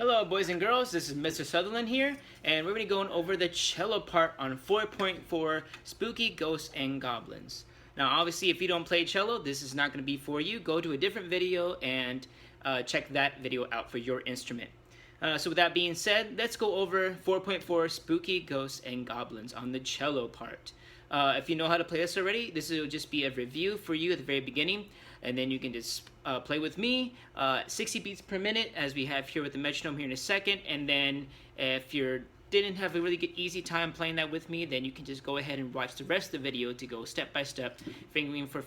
Hello boys and girls, this is Mr. Sutherland here, and we're going to be going over the cello part on 4.4 Spooky Ghosts and Goblins. Now obviously if you don't play cello, this is not going to be for you. Go to a different video and check that video out for your instrument. So with that being said, let's go over 4.4 Spooky Ghosts and Goblins on the cello part. If you know how to play this already, this will just be a review for you at the very beginning, and then you can just play with me 60 beats per minute as we have here with the metronome here in a second. And then if you didn't have a really good easy time playing that with me, then you can just go ahead and watch the rest of the video to go step by step, fingering for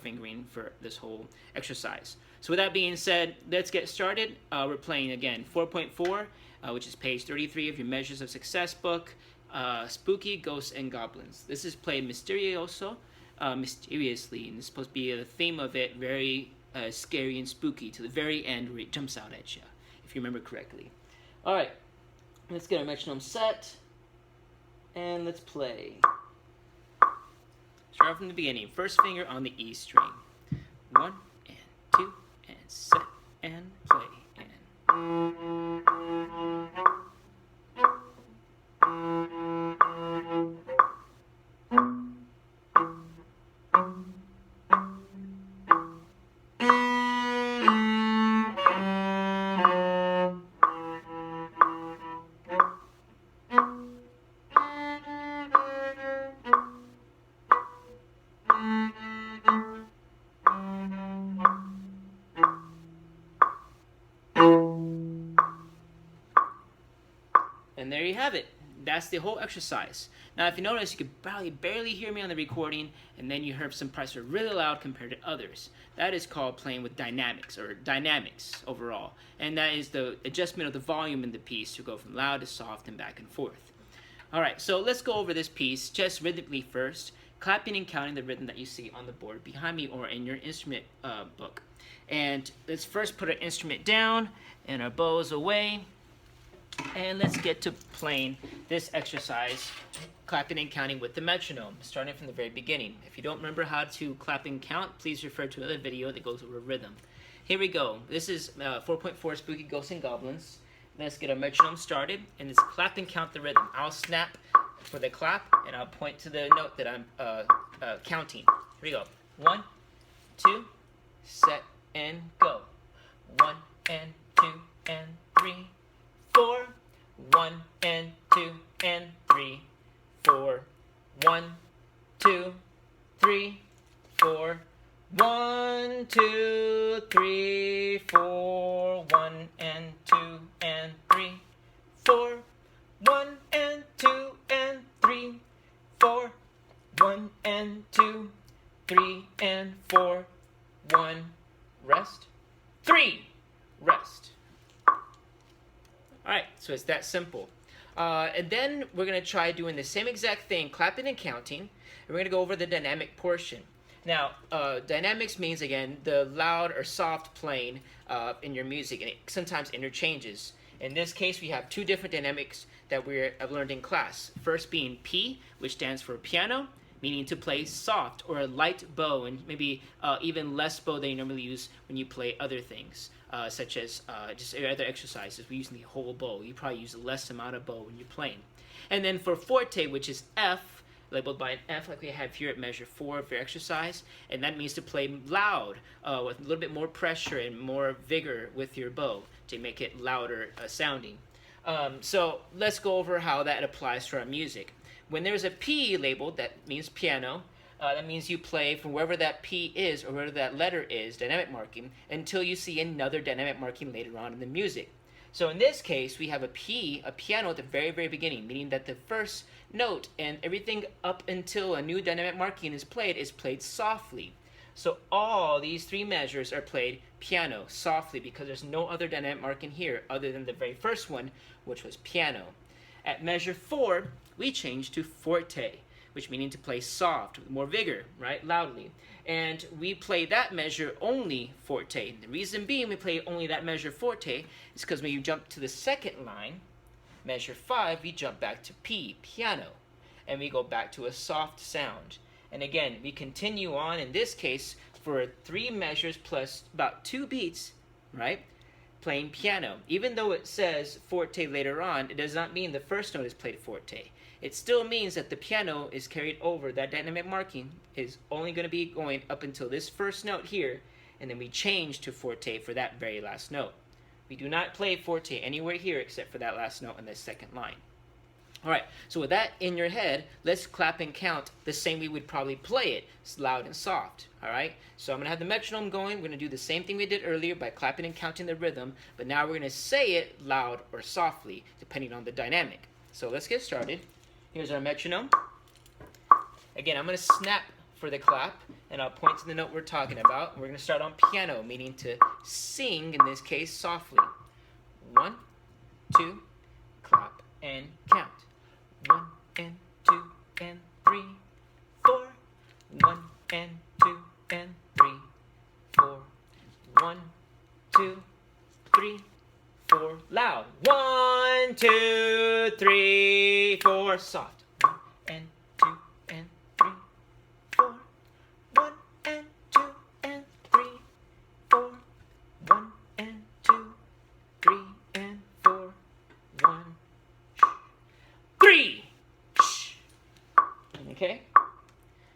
this whole exercise. So with that being said, let's get started. We're playing again 4.4, which is page 33 of your Measures of Success book. Spooky Ghosts and Goblins. This is played mysteriously, and it's supposed to be the theme of it very scary and spooky to the very end where it jumps out at you, if you remember correctly. Alright, let's get our metronome set, and let's play. Start from the beginning. First finger on the E string. 1 and 2 and set and play and. And there you have it. That's the whole exercise. Now, if you notice, you could barely hear me on the recording, and then you heard some parts are really loud compared to others. That is called playing with dynamics, or dynamics overall. And that is the adjustment of the volume in the piece to go from loud to soft and back and forth. Alright, so let's go over this piece just rhythmically first, clapping and counting the rhythm that you see on the board behind me or in your instrument book. And let's first put our instrument down and our bows away. And let's get to playing this exercise, clapping and counting with the metronome, starting from the very beginning. If you don't remember how to clap and count, please refer to another video that goes over rhythm. Here we go. This is 4.4 Spooky Ghosts and Goblins. Let's get our metronome started, and let's clap and count the rhythm. I'll snap for the clap, and I'll point to the note that I'm counting. Here we go. 1, 2, set, and go. 1 and 2 and 3, 4, 1 and 2 and 3, 4, 1, 2, 3, 4, 1, 2, 3, 4, 1 and 2 and 3, 4, 1 and 2 and 3, 4, 1 and 2, 3 and 4, 1, rest, 3, rest. Alright, so it's that simple. And then we're going to try doing the same exact thing, clapping and counting, and we're going to go over the dynamic portion. Now, dynamics means, again, the loud or soft playing in your music, and it sometimes interchanges. In this case, we have two different dynamics that I've learned in class. First being P, which stands for piano, meaning to play soft or a light bow, and maybe even less bow than you normally use when you play other things. Such as just other exercises. We use the whole bow. You probably use less amount of bow when you're playing. And then for forte, which is F, labeled by an F like we have here at measure 4 of your exercise, and that means to play loud with a little bit more pressure and more vigor with your bow to make it louder sounding. So let's go over how that applies to our music. When there's a P labeled, that means piano. That means you play from wherever that P is or wherever that letter is, dynamic marking, until you see another dynamic marking later on in the music. So in this case, we have a piano at the very, very beginning, meaning that the first note and everything up until a new dynamic marking is played softly. So all these three measures are played piano, softly, because there's no other dynamic marking here other than the very first one, which was piano. At measure 4, we change to forte, which meaning to play soft, with more vigor, right, loudly. And we play that measure only forte. The reason being we play only that measure forte is because when you jump to the second line, measure 5, we jump back to P, piano, and we go back to a soft sound. And again, we continue on, in this case, for 3 measures plus about 2 beats, right? playing piano. Even though it says forte later on, it does not mean the first note is played forte. It still means that the piano is carried over. That dynamic marking is only going to be going up until this first note here, and then we change to forte for that very last note. We do not play forte anywhere here except for that last note in the second line. All right, so with that in your head, let's clap and count the same we would probably play it. It's loud and soft, all right? So I'm going to have the metronome going. We're going to do the same thing we did earlier by clapping and counting the rhythm, but now we're going to say it loud or softly, depending on the dynamic. So let's get started. Here's our metronome. Again, I'm going to snap for the clap, and I'll point to the note we're talking about. We're going to start on piano, meaning to sing, in this case, softly. 1, 2, clap and count. 1 and 2 and 3, 4. 1 and 2 and 3, 4. 1, 2, 3, 4. Loud. 1, 2, 3, 4. Soft. 1 and 2 and 3, 4. 1 and 2 and 3, 4. 1 and 2, 3 and 4. 1, 3. Okay?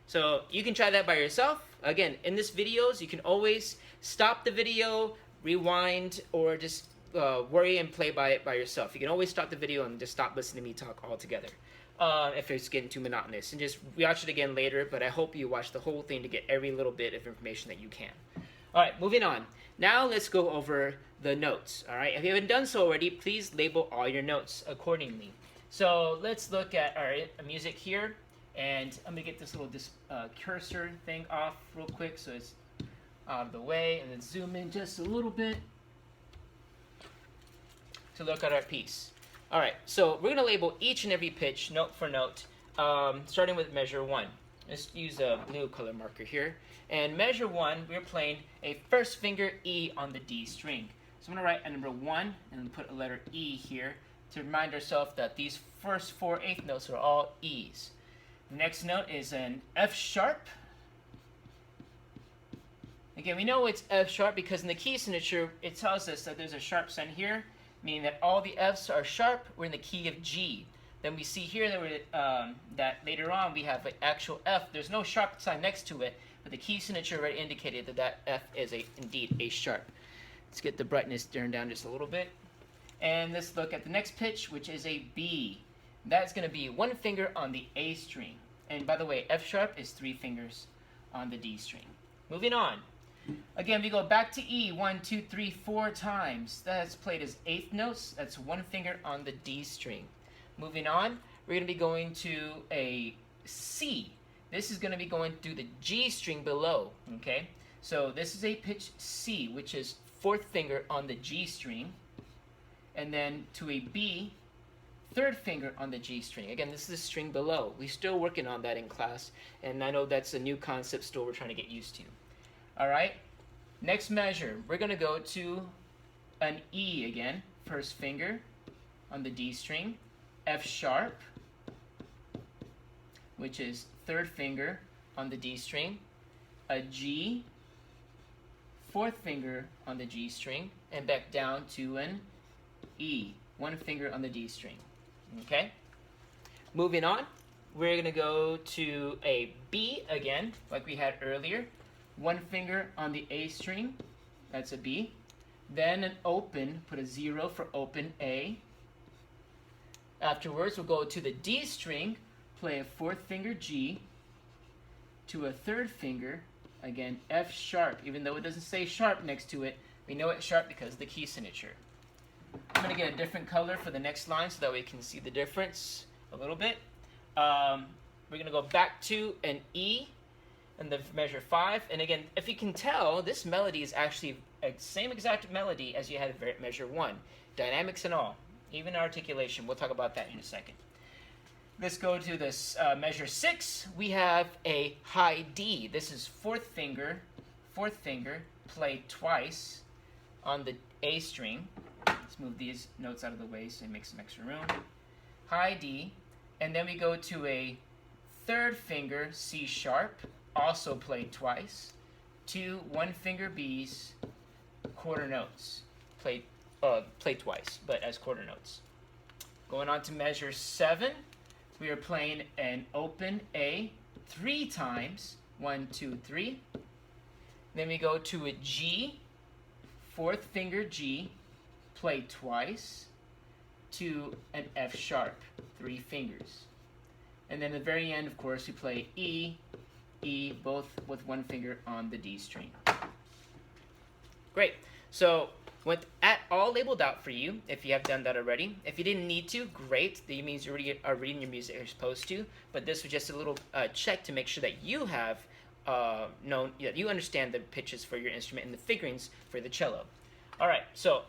So you can try that by yourself. Again, in this videos, you can always stop the video, rewind, or just worry and play by it by yourself. You can always stop the video and just stop listening to me talk altogether if it's getting too monotonous. And just watch it again later, but I hope you watch the whole thing to get every little bit of information that you can. All right, moving on. Now let's go over the notes. All right, if you haven't done so already, please label all your notes accordingly. So let's look at our music here. And I'm going to get this little cursor thing off real quick so it's out of the way. And then zoom in just a little bit to look at our piece. All right, so we're going to label each and every pitch note for note, starting with measure 1. Let's use a blue color marker here. And measure 1, we're playing a first finger E on the D string. So I'm going to write a number 1 and then put a letter E here to remind ourselves that these first 4 eighth notes are all E's. The next note is an F sharp. Again, we know it's F sharp because in the key signature, it tells us that there's a sharp sign here, meaning that all the F's are sharp. We're in the key of G. Then we see here that later on we have an actual F. There's no sharp sign next to it, but the key signature already indicated that that F is indeed a sharp. Let's get the brightness turned down just a little bit. And let's look at the next pitch, which is a B. That's going to be 1 finger on the A string. And by the way, F sharp is 3 fingers on the D string. Moving on. Again, we go back to E 1, 2, 3, 4 times. That's played as eighth notes. That's 1 finger on the D string. Moving on, we're going to be going to a C. This is going to be going through the G string below. Okay? So this is a pitch C, which is 4th finger on the G string. And then to a B, 3rd finger on the G string. Again, this is the string below. We're still working on that in class, and I know that's a new concept still we're trying to get used to. All right, next measure, we're going to go to an E again, 1st finger on the D string, F sharp, which is 3rd finger on the D string, a G, 4th finger on the G string, and back down to an E, 1 finger on the D string. Okay, moving on, we're going to go to a B again, like we had earlier. 1 finger on the A string, that's a B. Then an open, put a 0 for open A. Afterwards, we'll go to the D string, play a 4th finger G, to a 3rd finger, again F sharp. Even though it doesn't say sharp next to it, we know it's sharp because of the key signature. I'm going to get a different color for the next line so that we can see the difference a little bit. We're going to go back to an E and the measure 5. And again, if you can tell, this melody is actually the same exact melody as you had at measure 1. Dynamics and all, even articulation. We'll talk about that in a second. Let's go to this measure 6. We have a high D. This is 4th finger, played twice on the A string. Let's move these notes out of the way so it makes some extra room. High D, and then we go to a 3rd finger C sharp, also played twice. 2 1 finger B's, quarter notes, played play twice, but as quarter notes. Going on to measure 7, we are playing an open A 3 times. 1, 2, 3. Then we go to a G, 4th finger G, play twice, to an F sharp, 3 fingers. And then at the very end, of course, we play E, E, both with 1 finger on the D string. Great. So with at all labeled out for you, if you have done that already. If you didn't need to, great. That means you already are reading your music as you're supposed to. But this was just a little check to make sure that you have known, that you understand the pitches for your instrument and the figurines for the cello. All right. So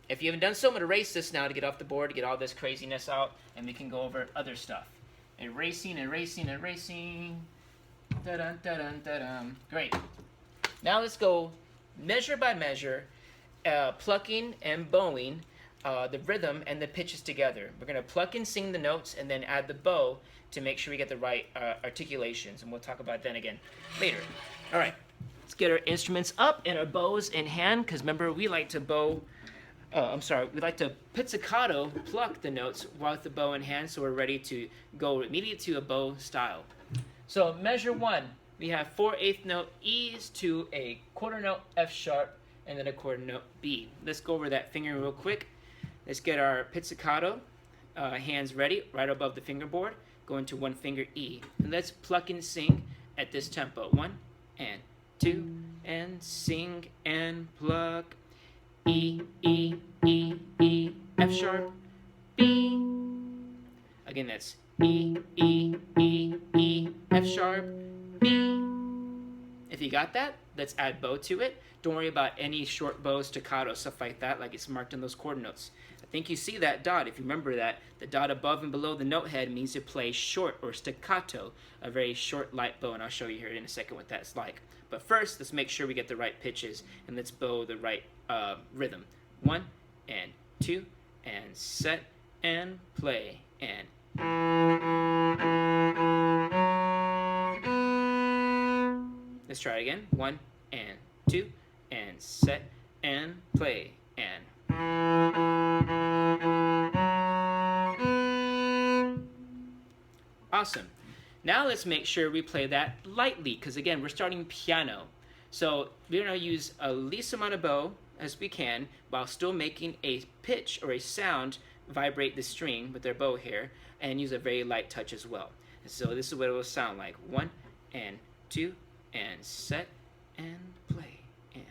if you haven't done so, I'm going to erase this now to get off the board, to get all this craziness out, and we can go over other stuff. Erasing, erasing, erasing. Da-dun, da-dun, da-dun. Great. Now let's go measure by measure, plucking and bowing the rhythm and the pitches together. We're going to pluck and sing the notes and then add the bow to make sure we get the right articulations, and we'll talk about that again later. All right, let's get our instruments up and our bows in hand, because remember, we like to we like to pizzicato, pluck the notes with the bow in hand, so we're ready to go immediately to a bow style. So measure 1, we have 4/8 note E's to a quarter note F sharp, and then a quarter note B. Let's go over that finger real quick. Let's get our pizzicato hands ready, right above the fingerboard, going to 1 finger E. And let's pluck and sing at this tempo. 1 and 2, and sing and pluck. E, E, E, E, F sharp, B. Again, that's E, E, E, E, F sharp, B. If you got that, let's add bow to it. Don't worry about any short bows, staccato, stuff like that, like it's marked in those quarter notes. I think you see that dot. If you remember that, the dot above and below the note head means to play short or staccato, a very short, light bow, and I'll show you here in a second what that's like. But first, let's make sure we get the right pitches, and let's bow the right rhythm. 1 and 2, and set and play, and let's try it again. 1 and 2, and set and play, and awesome. Now let's make sure we play that lightly, because again, we're starting piano. So we're going to use a least amount of bow as we can, while still making a pitch or a sound vibrate the string with our bow here, and use a very light touch as well. And so this is what it will sound like. 1 and 2, and set and play, and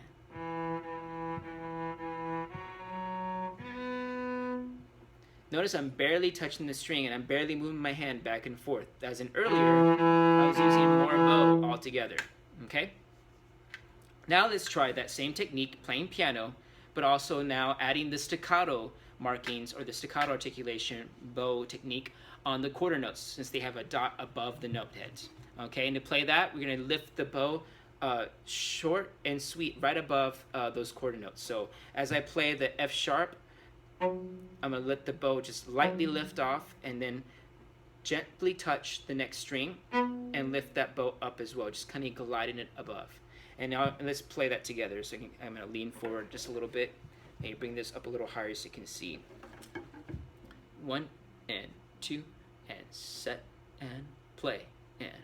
notice I'm barely touching the string, and I'm barely moving my hand back and forth. As in earlier, I was using more bow altogether. Okay? Now let's try that same technique, playing piano, but also now adding the staccato markings or the staccato articulation bow technique on the quarter notes, since they have a dot above the note heads. Okay, and to play that, we're going to lift the bow short and sweet right above those quarter notes. So as I play the F sharp, I'm going to let the bow just lightly lift off, and then gently touch the next string and lift that bow up as well, just kind of gliding it above. And now let's play that together. So I'm going to lean forward just a little bit, and bring this up a little higher so you can see. 1 and 2, and set and play, and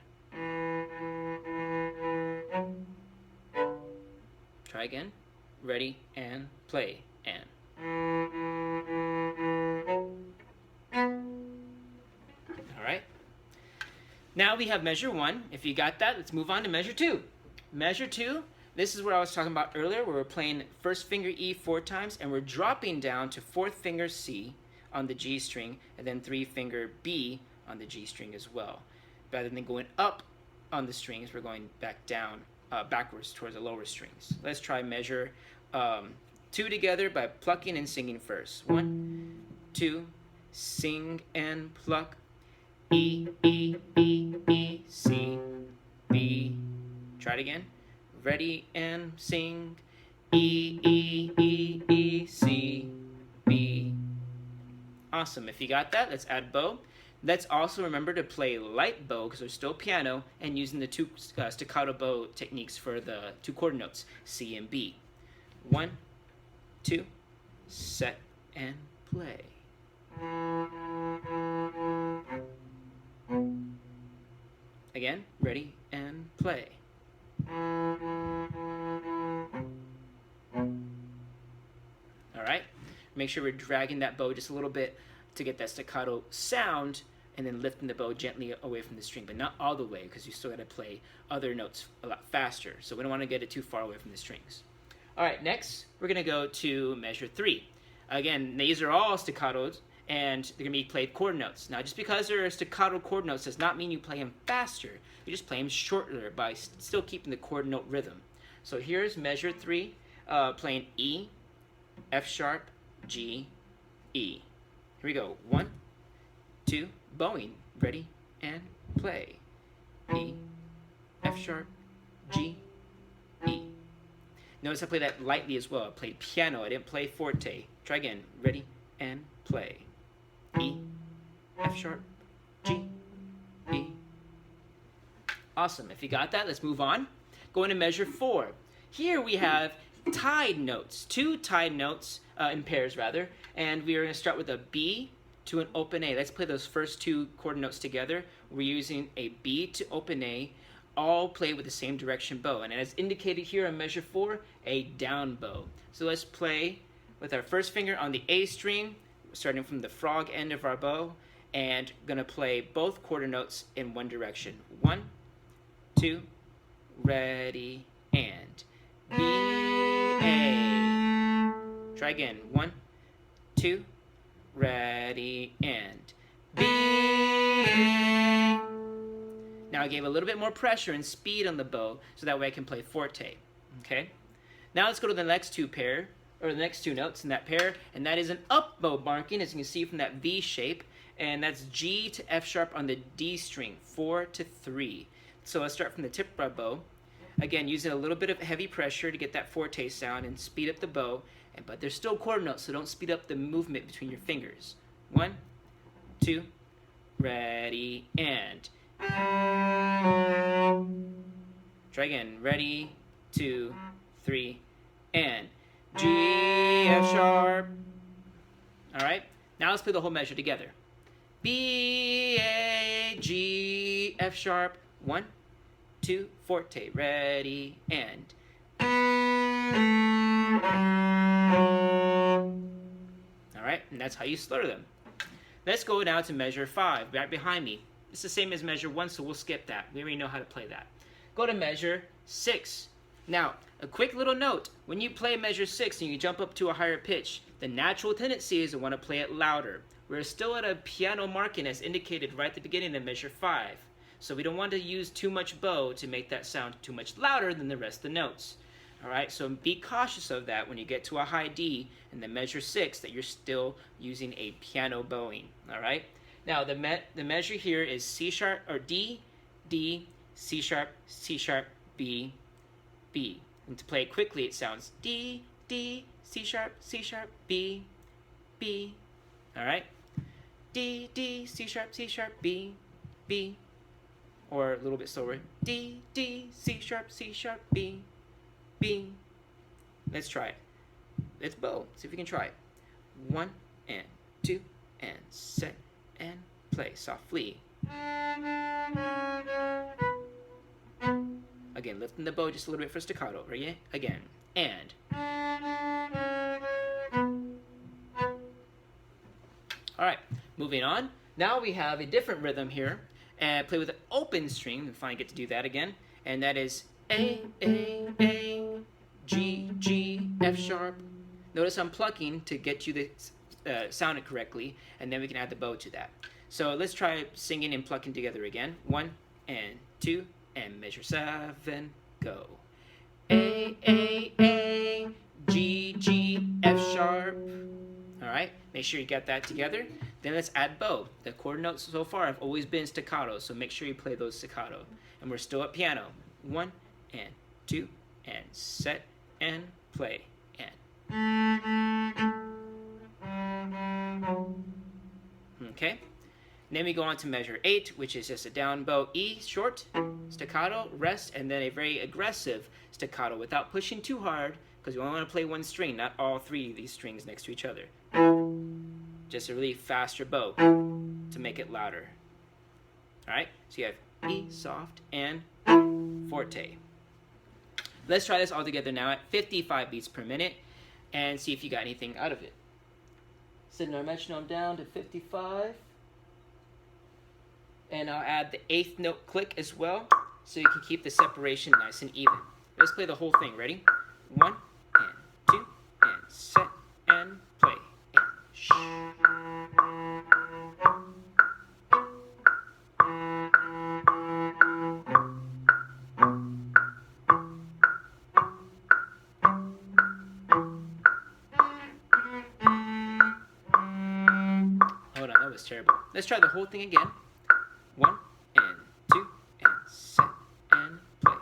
try again. Ready and play, and all right. Now we have measure 1. If you got that, let's move on to measure 2. Measure 2, this is what I was talking about earlier, where we're playing first finger E 4 times, and we're dropping down to 4th finger C on the G string, and then 3 finger B on the G string as well. Rather than going up on the strings, we're going back down, backwards towards the lower strings. Let's try measure 2 together by plucking and singing first. 1, 2, sing and pluck. E, E, E, E, C, B. Try it again. Ready and sing. E, E, E, E, C, B. Awesome. If you got that, let's add bow. Let's also remember to play light bow, because there's still piano, and using the 2 staccato bow techniques for the 2 quarter notes, C and B. 1, 2, set, and play. Again, ready, and play. All right, make sure we're dragging that bow just a little bit to get that staccato sound, and then lifting the bow gently away from the string, but not all the way, because you still got to play other notes a lot faster, so we don't want to get it too far away from the strings. All right, next we're going to go to measure 3. Again, these are all staccatos, and they're going to be played chord notes. Now, just because they're staccato chord notes does not mean you play them faster. You just play them shorter by still keeping the chord note rhythm. So here's measure 3, playing E, F sharp, G, E. Here we go. 1, 2, bowing. Ready, and play. E, F sharp, G, E. Notice I play that lightly as well. I played piano. I didn't play forte. Try again. Ready, and play. E, F sharp, G, E. Awesome. If you got that, let's move on. Go into measure 4. Here we have tied notes, 2 tied notes in pairs rather, and we are going to start with a B to an open A. Let's play those first 2 chord notes together. We're using a B to open A, all played with the same direction bow, and as indicated here on measure 4, a down bow. So let's play with our first finger on the A string, starting from the frog end of our bow, and going to play both quarter notes in one direction. 1, 2, ready, and B, A. Try again. 1, 2, ready, and B, A. Now I gave a little bit more pressure and speed on the bow, so that way I can play forte. Okay? Now let's go to the next 2 pair, or the next 2 notes in that pair, and that is an up bow marking, as you can see from that V shape, and that's G to F sharp on the D string, 4 to 3. So let's start from the tip of our bow. Again, using a little bit of heavy pressure to get that forte sound and speed up the bow, but there's still chord notes, so don't speed up the movement between your fingers. 1, 2, ready, and try again. Ready, 2, 3, and G, F sharp. All right, now let's play the whole measure together. B, A, G, F sharp. 1, 2, forte. Ready, and all right, and that's how you slur them. Let's go now to measure 5, right behind me. It's the same as measure 1, so we'll skip that. We already know how to play that. Go to measure 6. Now, a quick little note. When you play measure 6 and you jump up to a higher pitch, the natural tendency is to want to play it louder. We're still at a piano marking as indicated right at the beginning of measure 5. So we don't want to use too much bow to make that sound too much louder than the rest of the notes. All right, so be cautious of that when you get to a high D in the measure 6, that you're still using a piano bowing. All right. Now the measure here is C sharp or D, D, C sharp, B, B. And to play it quickly, it sounds D, D, C sharp, B, B. All right. D, D, C sharp, B, B. Or a little bit slower. D, D, C sharp, B, B. Let's try it. Let's bow. See if we can try it. 1 and 2 and set and play softly. Again, lifting the bow just a little bit for staccato. Ready? Again. And. All right, moving on. Now we have a different rhythm here. And play with an open string. We finally get to do that again. And that is A, G, G, F sharp. Notice I'm plucking to get you the sound correctly, and then we can add the bow to that. So let's try singing and plucking together again. 1 and 2 and measure 7. Go. A, G, G, F sharp. All right, make sure you got that together. Then let's add bow. The chord notes so far have always been staccato, so make sure you play those staccato. And we're still at piano. 1 and 2 and set and play and. Okay, and then we go on to measure 8, which is just a down bow E, short, staccato, rest, and then a very aggressive staccato without pushing too hard, because you only want to play one string, not all three of these strings next to each other. Just a really faster bow to make it louder. Alright, so you have E, soft, and forte. Let's try this all together now at 55 beats per minute and see if you got anything out of it. Setting our metronome down to 55. And I'll add the 8th note click as well, so you can keep the separation nice and even. Let's play the whole thing. Ready? 1 and 2 and set and play and shh. Hold on, that was terrible. Let's try the whole thing again. 1 and 2 and set and play.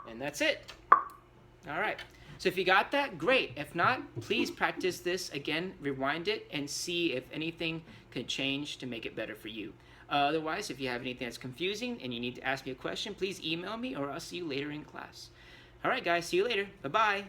And that's it. All right. So if you got that, great. If not, please practice this again, rewind it, and see if anything could change to make it better for you. Otherwise, if you have anything that's confusing and you need to ask me a question, please email me or I'll see you later in class. All right, guys. See you later. Bye-bye.